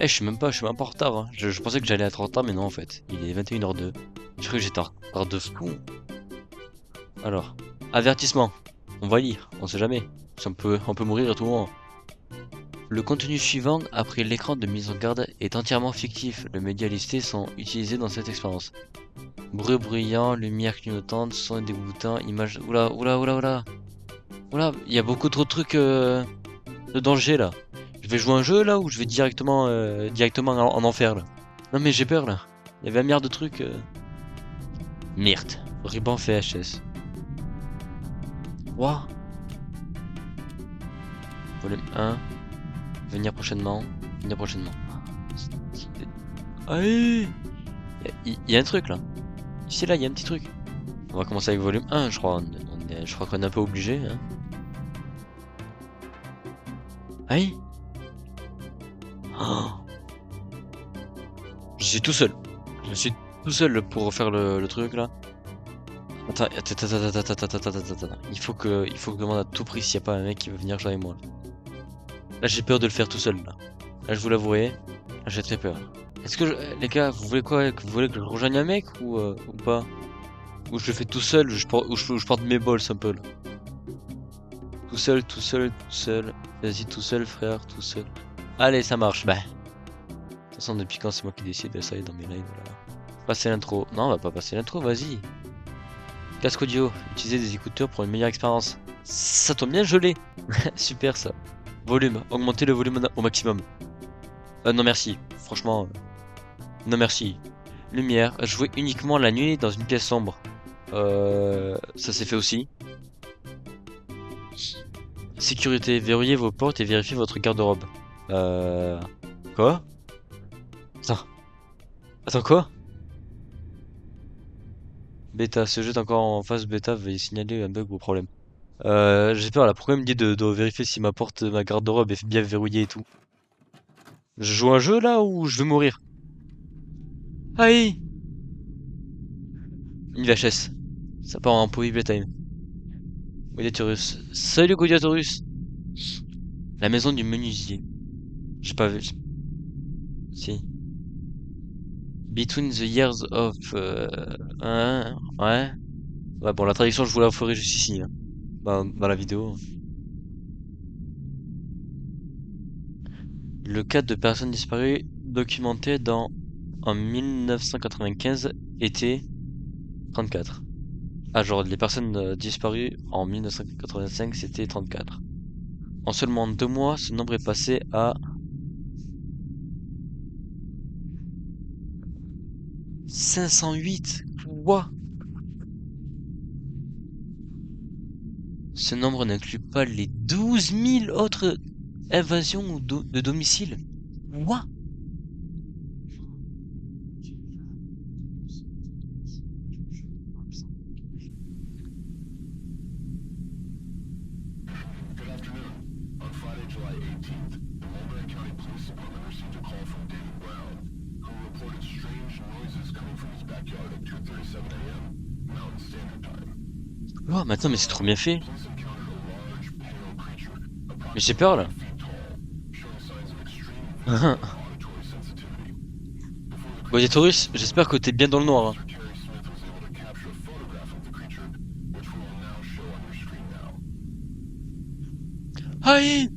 Eh, je suis même pas en retard, hein. Je pensais que j'allais être en retard, mais non, en fait. Il est 21h02. Je croyais que j'étais en retard de fou. Alors, avertissement. On va lire, on sait jamais. Si on peut mourir à tout moment. Le contenu suivant, après l'écran de mise en garde, est entièrement fictif. Les médias listés sont utilisés dans cette expérience. Bruit bruyant, lumière clignotante, son dégoûtant, images... Oula, oula, oula, oula. Oula, il y a beaucoup trop de trucs de danger là. Je vais jouer un jeu là ou je vais directement en enfer là. Non mais j'ai peur là. Il y avait un milliard de trucs. Merde. Ruban VHS. Ouah. Volume 1. Venir prochainement. Venir prochainement. Allez. Il y a un truc là. Ici là, il y a un petit truc. On va commencer avec volume 1, je crois. Je crois qu'on est un peu obligé. Hein. Aïe. Oh. Je suis tout seul. Je suis tout seul pour faire le truc là. Attends. Il faut que je demande à tout prix s'il n'y a pas un mec qui veut venir jouer avec moi. Là, j'ai peur de le faire tout seul là. Là, je vous l'avouerai. Là, j'ai très peur. Est-ce que les gars, vous voulez quoi? Vous voulez que je rejoigne un mec ou pas? Ou je le fais tout seul, ou je porte mes balls un peu là. Tout seul, tout seul, tout seul. Vas-y, tout seul, frère, tout seul. Allez, ça marche. Bah. De toute façon, depuis quand c'est moi qui décide, ça y est, dans mes lives là. Passer l'intro. Non, on va pas passer l'intro, vas-y. Casque audio. Utiliser des écouteurs pour une meilleure expérience. Ça tombe bien, je l'ai. Super ça. Volume. Augmenter le volume au maximum. Non merci. Franchement, non merci. Lumière. Jouer uniquement la nuit dans une pièce sombre. Ça s'est fait aussi. Sécurité. Verrouillez vos portes et vérifiez votre garde-robe. Quoi? Attends. Attends quoi? Bêta. Ce jeu est encore en phase bêta. Veuillez signaler un bug ou problème. J'ai peur là. Pourquoi il me dit de vérifier si ma garde-robe est bien verrouillée et tout? Je joue un jeu là ou je vais mourir? Aïe! Une VHS. Ça part en Poly Time. Gladiatorus. Salut Gladiatorus! La maison du menuisier. J'ai pas vu. Si. Between the years of... ouais. Ouais, bon, la traduction, je vous la ferai juste ici. Hein, dans la vidéo. Le cas de personnes disparues documenté en 1995 était 34. Ah, genre, les personnes disparues en 1985, c'était 34. En seulement 2 mois, ce nombre est passé à 508. Quoi? Ce nombre n'inclut pas les 12 000 autres invasions de domicile. Quoi? Oh, maintenant, mais c'est trop bien fait. Mais j'ai peur là. Gladiatorus, j'espère que t'es bien dans le noir. Hein. Aïe!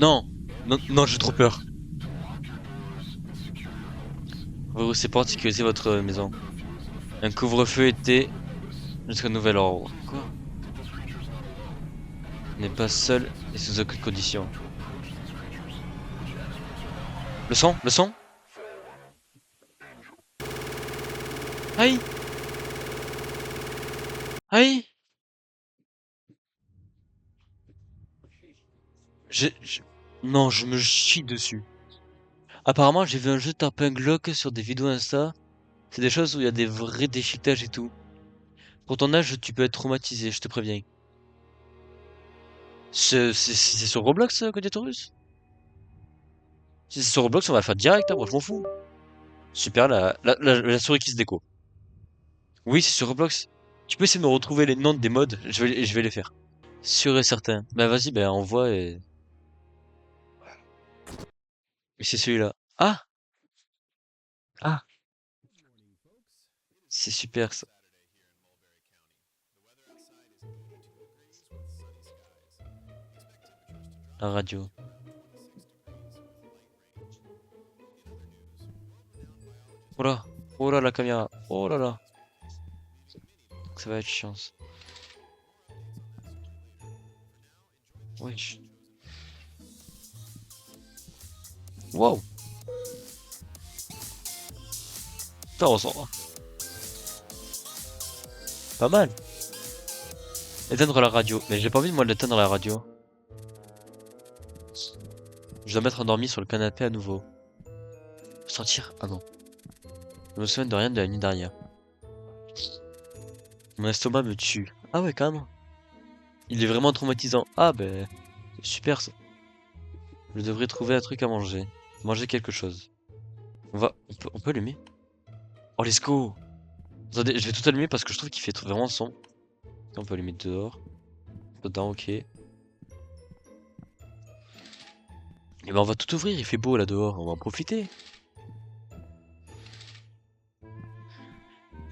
Non, non, non, j'ai trop peur. C'est pour sécuriser votre maison. Un couvre-feu était jusqu'à nouvel ordre. Quoi? N'est pas seul et sous aucune condition. Le son? Le son? Aïe! Aïe! Non, je me chie dessus. Apparemment, j'ai vu un jeu taper un Glock sur des vidéos Insta. C'est des choses où il y a des vrais déchiquetages et tout. Pour ton âge, tu peux être traumatisé, je te préviens. C'est sur Roblox, Gladiatorus? Si c'est sur Roblox, on va le faire direct, hein, moi je m'en fous. Super, la souris qui se déco. Oui, c'est sur Roblox. Tu peux essayer de me retrouver les noms des mods, je vais les faire. Sûr et certain. Bah vas-y, bah envoie et... Mais c'est celui-là. Ah! Ah! C'est super ça. La radio. Oh là! Oh là la caméra! Oh là là! Ça va être chiant ça. Wesh. Wow! Putain, on sent... Pas mal! Éteindre la radio. Mais j'ai pas envie de moi d'éteindre la radio. Je dois m'être endormi sur le canapé à nouveau. Sortir? Ah non. Je me souviens de rien de la nuit dernière. Mon estomac me tue. Ah ouais, quand même. Il est vraiment traumatisant. Ah ben, c'est super ça. Je devrais trouver un truc à manger. Manger quelque chose. On peut allumer? Oh, let's go! Attendez, je vais tout allumer parce que je trouve qu'il fait vraiment son. On peut allumer dehors. Dedans, ok. Et ben on va tout ouvrir, il fait beau là dehors, on va en profiter.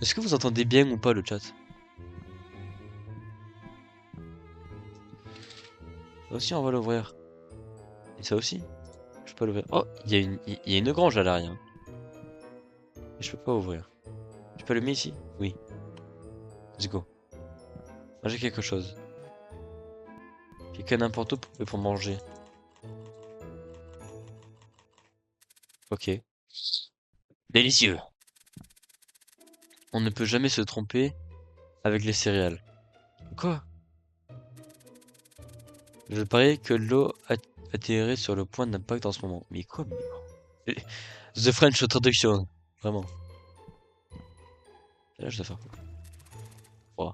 Est-ce que vous entendez bien ou pas le chat? Ça aussi on va l'ouvrir. Et ça aussi? Je peux pas l'ouvrir. Oh, il y a une grange à l'arrière. Et je peux pas ouvrir. Je peux allumer ici? Oui. Let's go. Manger quelque chose. Quelqu'un n'importe où pour manger. Ok. Délicieux. On ne peut jamais se tromper avec les céréales. Quoi? Je parie que l'eau atterrit sur le point d'impact en ce moment. Mais quoi? Mais... The French Traduction. Vraiment. Là, je dois faire quoi? Oh.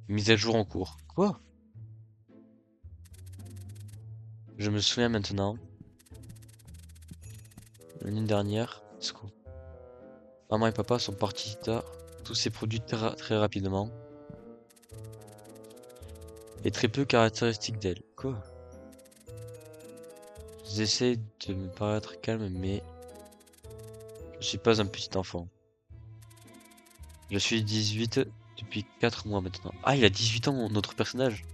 Mise à jour en cours. Quoi? Je me souviens maintenant. L'année dernière. C'est quoi? Maman et papa sont partis tard. Tout s'est produit très rapidement. Et très peu caractéristique d'elle. Quoi? J'essaie de me paraître calme, mais je suis pas un petit enfant. Je suis 18 depuis 4 mois maintenant. Ah, il a 18 ans, notre personnage.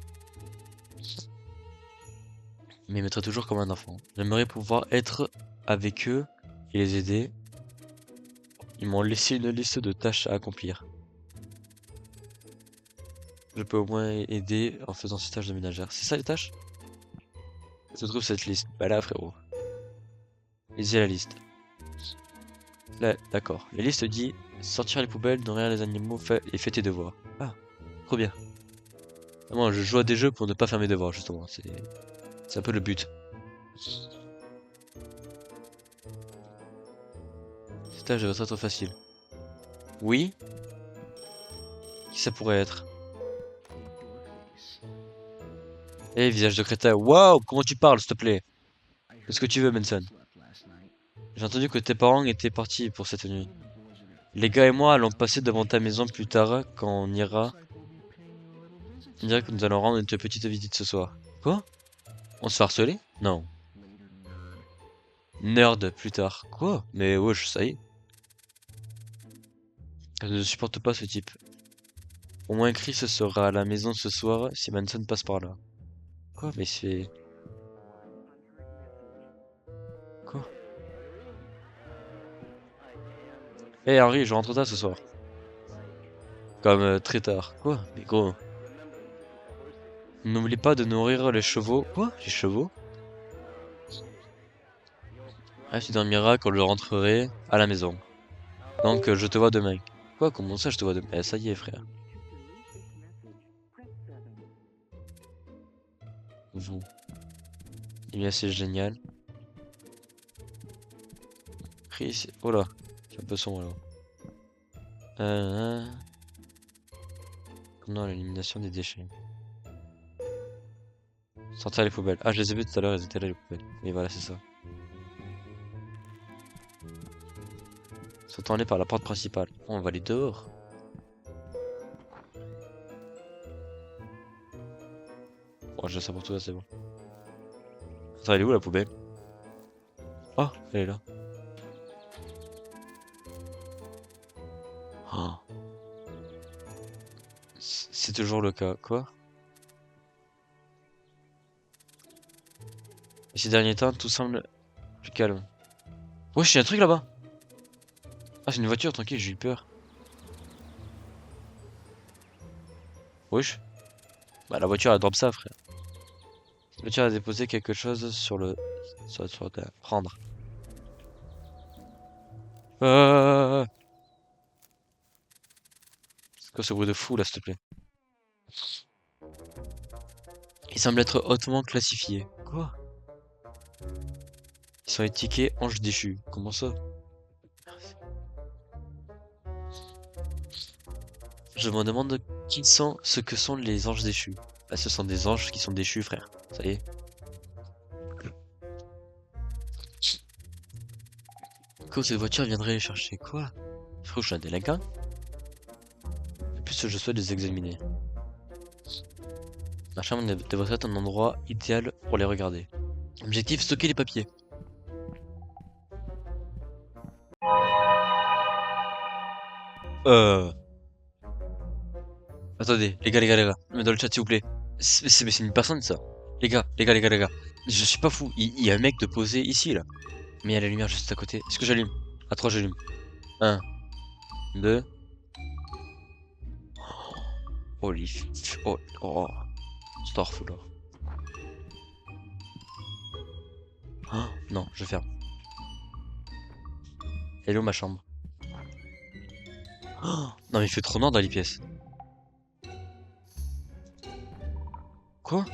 Mais il me traite toujours comme un enfant. J'aimerais pouvoir être avec eux et les aider. Ils m'ont laissé une liste de tâches à accomplir. Je peux au moins aider en faisant ces tâches de ménagère. C'est ça les tâches? Se trouve cette liste. Bah là, frérot. Lisez la liste. Là, d'accord. La liste dit sortir les poubelles, nourrir les animaux et faire tes devoirs. Ah, trop bien. Moi, je joue à des jeux pour ne pas faire mes devoirs, justement. C'est un peu le but. Ces tâches devraient être faciles. Oui? Qui ça pourrait être? Eh, visage de crétin. Waouh, comment tu parles, s'il te plaît? Qu'est-ce que tu veux, Benson? J'ai entendu que tes parents étaient partis pour cette nuit. Les gars et moi allons passer devant ta maison plus tard quand on ira. On dirait que nous allons rendre une petite visite ce soir. Quoi? On se fait harceler? Non. Nerd plus tard. Quoi? Mais wesh, ça y est. Je ne supporte pas ce type. Au moins Chris sera à la maison ce soir si Manson passe par là. Quoi? Mais c'est... Quoi? Eh Henry, je rentre tard ce soir. Comme très tard. Quoi? Mais gros. N'oublie pas de nourrir les chevaux. Quoi? Les chevaux? Ah, tu dormiras quand je rentrerai à la maison. Donc je te vois demain. Quoi? Comment ça je te vois demain? Eh, ça y est frère. Vous. Eh bien c'est génial. Chris... Oh là. C'est un peu sombre là. Euh... Non, l'élimination des déchets. Sortir les poubelles. Ah, je les ai vus tout à l'heure, ils étaient là les poubelles. Et voilà, c'est ça. Sautons-les par la porte principale. Oh, on va aller dehors. On va aller dehors. Bon, j'ai ça pour toi, c'est bon. Attends, elle est où la poubelle? Oh, elle est là. Oh. C'est toujours le cas. Quoi? Et ces derniers temps, tout semble plus calme. Wesh, il y a un truc là-bas! Ah, c'est une voiture, tranquille, j'ai eu peur. Wesh. Bah, la voiture, elle drop ça, frère. La voiture a déposé quelque chose sur le... Sur le... Prendre. C'est quoi ce bruit de fou, là, s'il te plaît? Il semble être hautement classifié. Quoi? Ils sont étiquetés anges déchus. Comment ça? Je me demande qui sont ce que sont les anges déchus. Bah, ce sont des anges qui sont déchus, frère. Ça y est. Quoi, cette voiture viendrait les chercher? Quoi? Frérot, je suis un délinquant? De plus, je souhaite les examiner. Ma chambre devrait être un endroit idéal pour les regarder. Objectif, stocker les papiers. Euh... Attendez, les gars. Mais dans le chat, s'il vous plaît. C'est une personne, ça. Les gars. Je suis pas fou. Il y a un mec de posé ici, là. Mais il y a la lumière juste à côté. Est-ce que j'allume? À 3, j'allume. 1, 2. Holy oh, oh. Starful. Oh, non, je ferme. Hello, ma chambre. Oh, non, mais il fait trop noir dans les pièces. Quoi?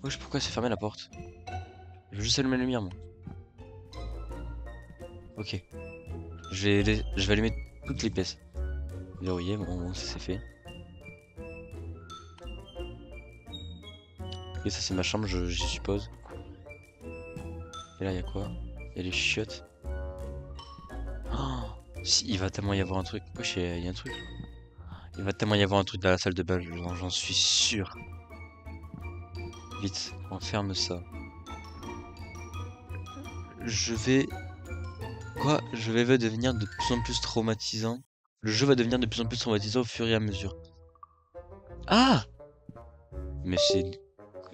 Wesh, pourquoi c'est fermé la porte? Je veux juste allumer la lumière, moi. Ok. Je vais allumer toutes les pièces. Verrouillé, bon, ça c'est fait. Et ça c'est ma chambre, j'y suppose. Et là il y a quoi? Il y a les chiottes. Oh, si, il va tellement y avoir un truc. Wesh, il y a un truc. Il va tellement y avoir un truc dans la salle de bain, j'en suis sûr. Vite, on ferme ça. Je vais... Quoi? Je vais devenir de plus en plus traumatisant. Le jeu va devenir de plus en plus traumatisant au fur et à mesure. Ah! Mais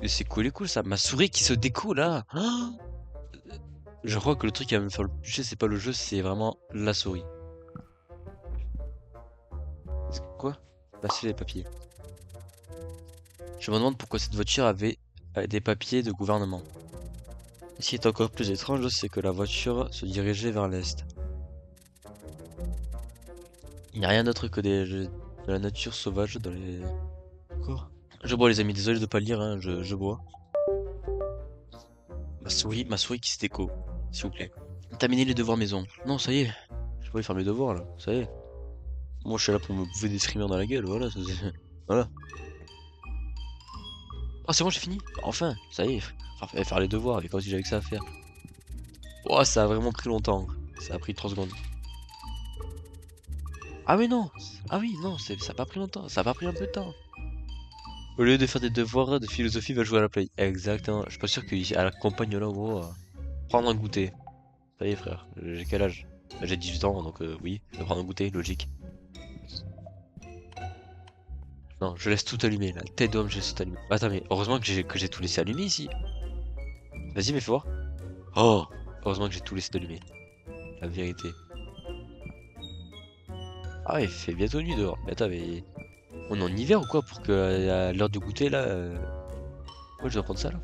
c'est cool ça. Ma souris qui se découle là. Ah, je crois que le truc qui va me faire le plus chier, c'est pas le jeu, c'est vraiment la souris. Quoi? Bah c'est les papiers. Je me demande pourquoi cette voiture avait des papiers de gouvernement. Et ce qui est encore plus étrange, c'est que la voiture se dirigeait vers l'est. Il n'y a rien d'autre que de la nature sauvage dans les... Quoi? Je bois les amis, désolé de pas lire, hein, je bois. Ma souris qui se déco, s'il vous plaît. Terminer les devoirs maison. Non, ça y est. Je peux faire mes devoirs là, ça y est. Moi je suis là pour me bouffer des streamers dans la gueule, voilà, voilà. Oh c'est bon j'ai fini? Enfin, ça y est. Enfin, faire les devoirs, avec quoi si j'avais que ça à faire. Oh ça a vraiment pris longtemps. Ça a pris 3 secondes. Ah mais non! Ah oui, non, ça a pas pris longtemps, ça a pas pris un peu de temps. Au lieu de faire des devoirs de philosophie, va jouer à la play. Exactement. Je suis pas sûr qu'à la campagne là, gros, prendre un goûter. Ça y est frère, j'ai quel âge? Bah, j'ai 18 ans, donc oui, je vais prendre un goûter, logique. Non, je laisse tout allumé, la tête d'homme, je laisse tout allumé. Attends, mais heureusement que j'ai tout laissé allumé ici. Vas-y, mais fais voir. Oh, heureusement que j'ai tout laissé allumé. La vérité. Ah, il fait bientôt nuit dehors. Mais attends, mais on est en hiver ou quoi pour que à l'heure du goûter là. Ouais, je dois prendre ça là.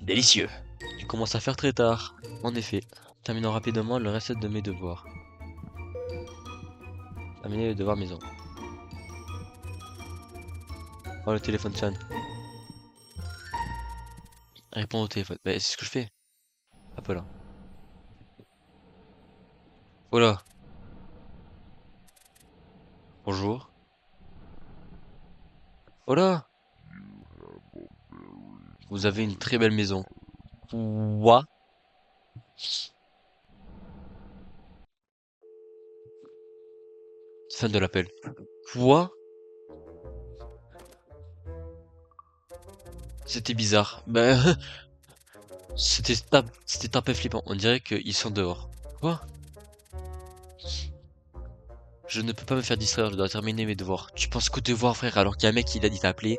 Délicieux. Il commence à faire très tard. En effet. Terminons rapidement le reste de mes devoirs. Terminer les devoirs maison. Oh, le téléphone sonne. Répondre au téléphone. Bah, c'est ce que je fais. Hop là. Oh là. Bonjour. Oh là. Vous avez une très belle maison. Quoi? Fin de l'appel. Quoi? C'était bizarre. Bah, c'était un peu flippant. On dirait qu'ils sont dehors. Quoi? Je ne peux pas me faire distraire, je dois terminer mes devoirs. Tu penses qu'aux devoirs, frère, alors qu'il y a un mec qui t'a appelé.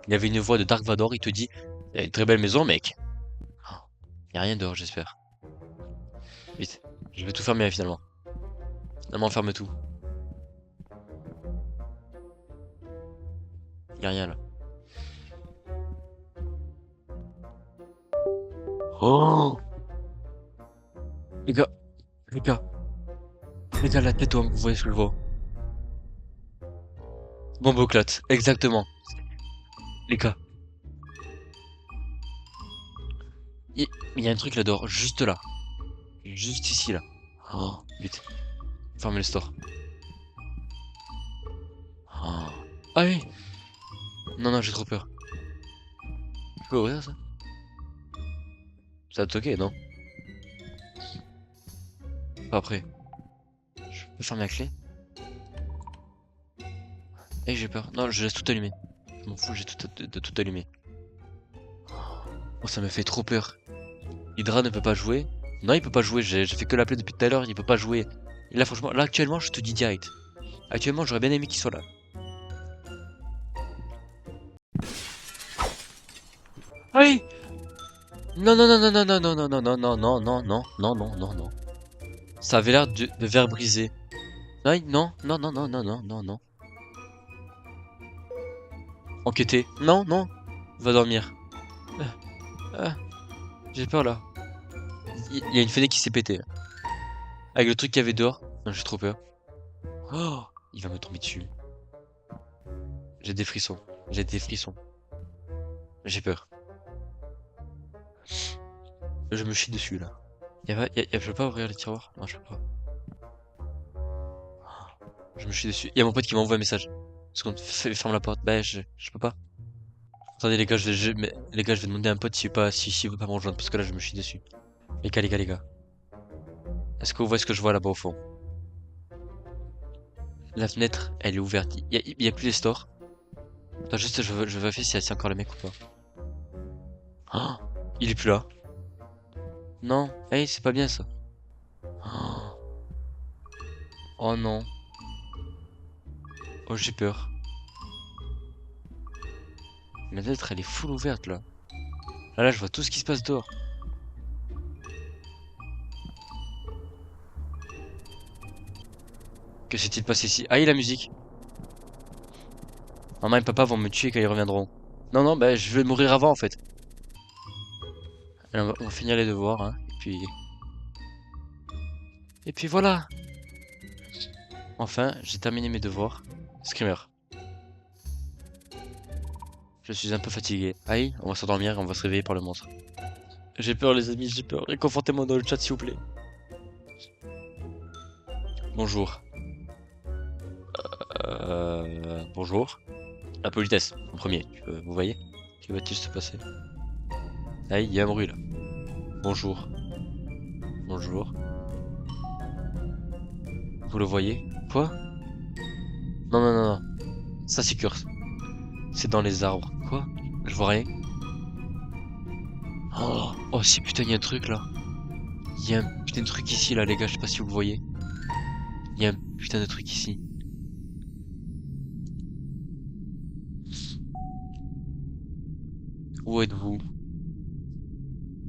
Il avait une voix de Dark Vador, il te dit, il y a une très belle maison, mec. Oh, y a rien dehors, j'espère. Vite. Je vais tout fermer finalement. Finalement, on ferme tout. Y a rien là. Oh! Les gars, les gars, les gars, la tête, vous voyez ce que je vois. Bomboclate, exactement. Les gars, il y a un truc là dehors, juste là. Juste ici là. Oh, vite. Fermez le store. Oh. Ah oui! Non, non, j'ai trop peur. Je peux ouvrir ça? Ça va te toquer, non? Pas après. Je peux fermer la clé? Eh, j'ai peur. Non, je laisse tout allumé. Je m'en fous, j'ai de tout allumé. Oh, ça me fait trop peur. Hydra ne peut pas jouer. Non, il peut pas jouer. J'ai fait que l'appeler depuis tout à l'heure. Il peut pas jouer. Et là, franchement, là, actuellement, je te dis direct. Actuellement, j'aurais bien aimé qu'il soit là. Ah oui! Non, non, non, non, non, non, non, non, non, non, non, non, non, non, non, non, non. Ça avait l'air de verre brisé. Aïe, non, non, non, non, non, non, non, non. Enquêter. Non, non. Va dormir. Ah, ah, j'ai peur là. Il y a une fenêtre qui s'est pétée là. Avec le truc qu'il y avait dehors. Non, j'ai trop peur. Oh, il va me tomber dessus. J'ai des frissons. J'ai des frissons. J'ai peur. Je me chie dessus là. Je peux pas ouvrir les tiroirs? Non, je peux pas. Je me chie dessus. Il y a mon pote qui m'envoie un message. Seconde, ferme la porte. Bah, je peux pas. Attendez les gars, les gars, je vais demander à un pote s'il veut pas me rejoindre parce que là je me chie dessus. Les gars, les gars, les gars. Est-ce que vous voyez ce que je vois là-bas au fond? La fenêtre, elle est ouverte. Il y a plus les stores. Attends, juste, je veux vérifier s'il y a encore le mec ou pas. Oh, il est plus là. Non, hey, c'est pas bien ça. Oh, oh non. Oh, j'ai peur. La fenêtre, elle est full ouverte là. Là, je vois tout ce qui se passe dehors. Que s'est-il passé ici? Ah, il y a la musique. Maman et papa vont me tuer quand ils reviendront. Non, non, bah, je vais mourir avant en fait. Allez, on va finir les devoirs, hein. Et puis voilà. Enfin, j'ai terminé mes devoirs. Screamer. Je suis un peu fatigué. Aïe, on va s'endormir et on va se réveiller par le monstre. J'ai peur les amis, j'ai peur. Réconfortez-moi dans le chat s'il vous plaît. Bonjour. Bonjour. La politesse, en premier. Vous voyez? Que va-t-il se passer? Aïe, il y a un bruit là. Bonjour. Bonjour. Vous le voyez? Quoi? Non, non, non, non. Ça c'est curse. C'est dans les arbres. Quoi? Je vois rien. Oh, oh si putain, il y a un truc là. Il y a un putain de truc ici là, les gars. Je sais pas si vous le voyez. Il y a un putain de truc ici. Où êtes-vous?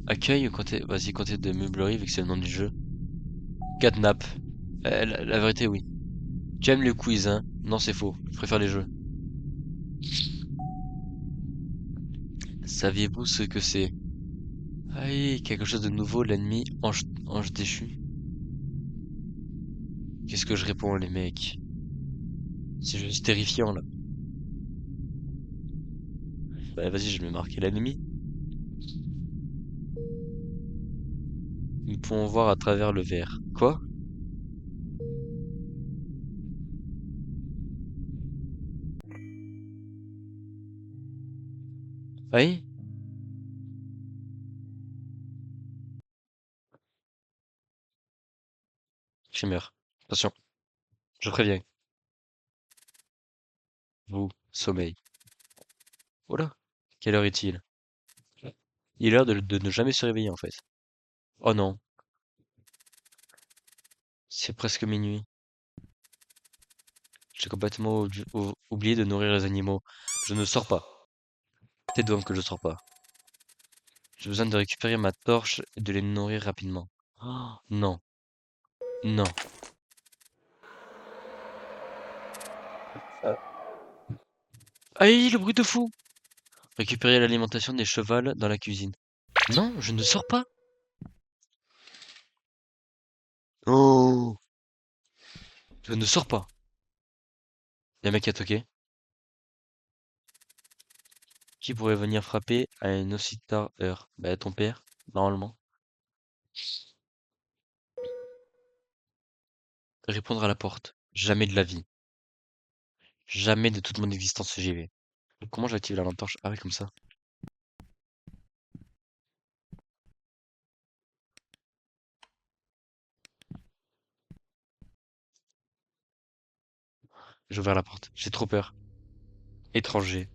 Accueil ou vas-y, comptez de meublerie vu que c'est le nom du jeu. Catnap. La vérité, oui. Tu aimes les quiz, hein? Non, c'est faux. Je préfère les jeux. Saviez-vous ce que c'est? Aïe, quelque chose de nouveau, l'ennemi, ange déchu. Qu'est-ce que je réponds, les mecs? C'est juste terrifiant, là. Bah, vas-y, je vais marquer l'ennemi. Nous pouvons voir à travers le verre. Quoi? Aïe? Je meurs. Attention, je préviens. Vous, sommeil. Voilà. Quelle heure est-il? Il est l'heure de ne jamais se réveiller en fait. Oh non, c'est presque minuit. J'ai complètement oublié de nourrir les animaux. Je ne sors pas. T'es donc que je sors pas. J'ai besoin de récupérer ma torche et de les nourrir rapidement. Oh, non, non. Aïe, le bruit de fou! Récupérer l'alimentation des chevals dans la cuisine. Non, je ne sors pas. Oh, je ne sors pas. Y'a un mec qui a toqué. Qui pourrait venir frapper à une aussi tard heure? Bah, ton père, normalement. Répondre à la porte. Jamais de la vie. Jamais de toute mon existence j'y vais. Comment j'active la lampe torche? Ah oui, comme ça. J'ai ouvert la porte. J'ai trop peur. Étranger.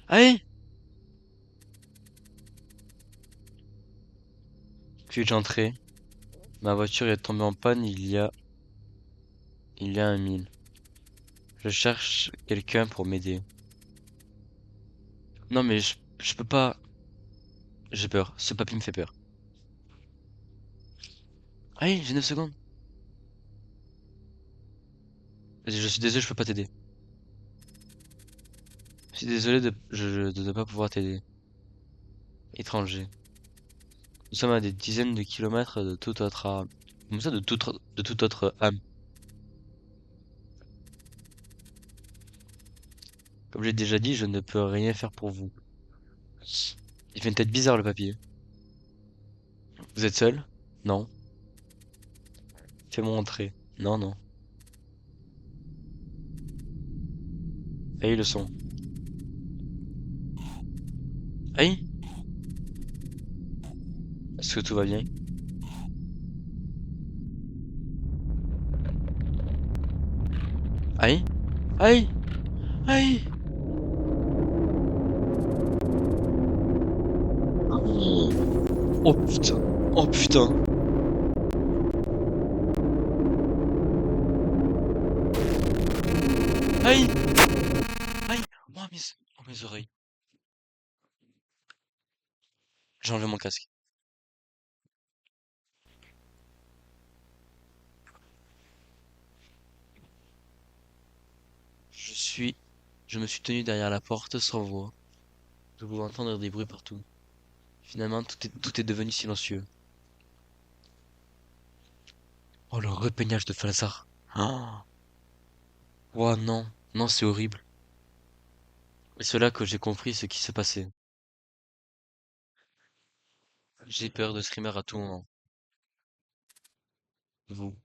Allez! Puis-je entrer? Ma voiture est tombée en panne il y a un mille. Je cherche quelqu'un pour m'aider. Non mais je peux pas. J'ai peur. Ce papy me fait peur. Allez, j'ai 9 secondes. Je suis désolé, je peux pas t'aider. Je suis désolé de ne pas pouvoir t'aider. Étranger. Nous sommes à des dizaines de kilomètres de toute autre âme. Comme ça, de toute autre âme. Comme j'ai déjà dit, je ne peux rien faire pour vous. Il fait une tête bizarre, le papier. Vous êtes seul? Non. Fais-moi entrer. Non, non. Aïe, le son. Aïe! Est-ce que tout va bien? Aïe! Aïe! Aïe! Oh putain! Oh putain! Aïe! Aïe! Oh, mes oreilles. J'ai enlevé mon casque. Je suis... Je me suis tenu derrière la porte sans voix. Je pouvais entendre des bruits partout. Finalement, tout est devenu silencieux. Oh, le repeignage de Falzar. Ah! Oh non, non, c'est horrible. Et c'est là que j'ai compris ce qui se passait. J'ai peur de screamer à tout moment. Vous.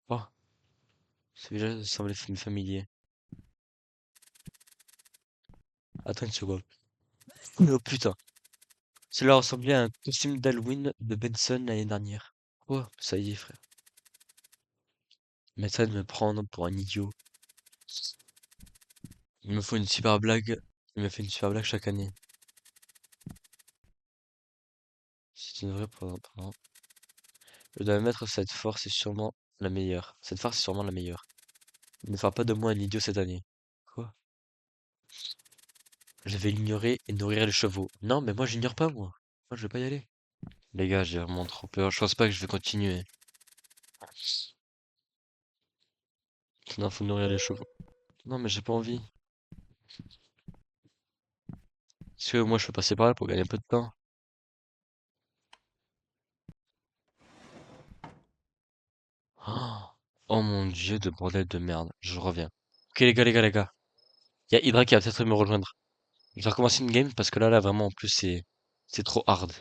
Oh, celui-là semblait familier. Attends une seconde. Oh putain. Cela ressemblait à un costume d'Halloween de Benson l'année dernière. Oh, ça y est, frère. Mais ça de me prendre pour un idiot. Il me faut une super blague. Il me fait une super blague chaque année. C'est une vraie pardon. Je dois admettre cette force est sûrement la meilleure. Cette farce est sûrement la meilleure. Il ne fera pas de moi un idiot cette année. Quoi? Je vais l'ignorer et nourrir les chevaux. Non, mais moi j'ignore pas, moi. Moi je vais pas y aller. Les gars, j'ai vraiment trop peur. Je pense pas que je vais continuer. Non, faut nourrir les chevaux. Non, mais j'ai pas envie. Est-ce que moi je peux passer par là pour gagner un peu de temps? Oh, oh mon dieu, de bordel de merde. Je reviens. Ok, les gars. Il y a Hydra qui va peut-être me rejoindre. Je vais recommencer une game parce que là, vraiment, en plus, c'est trop hard.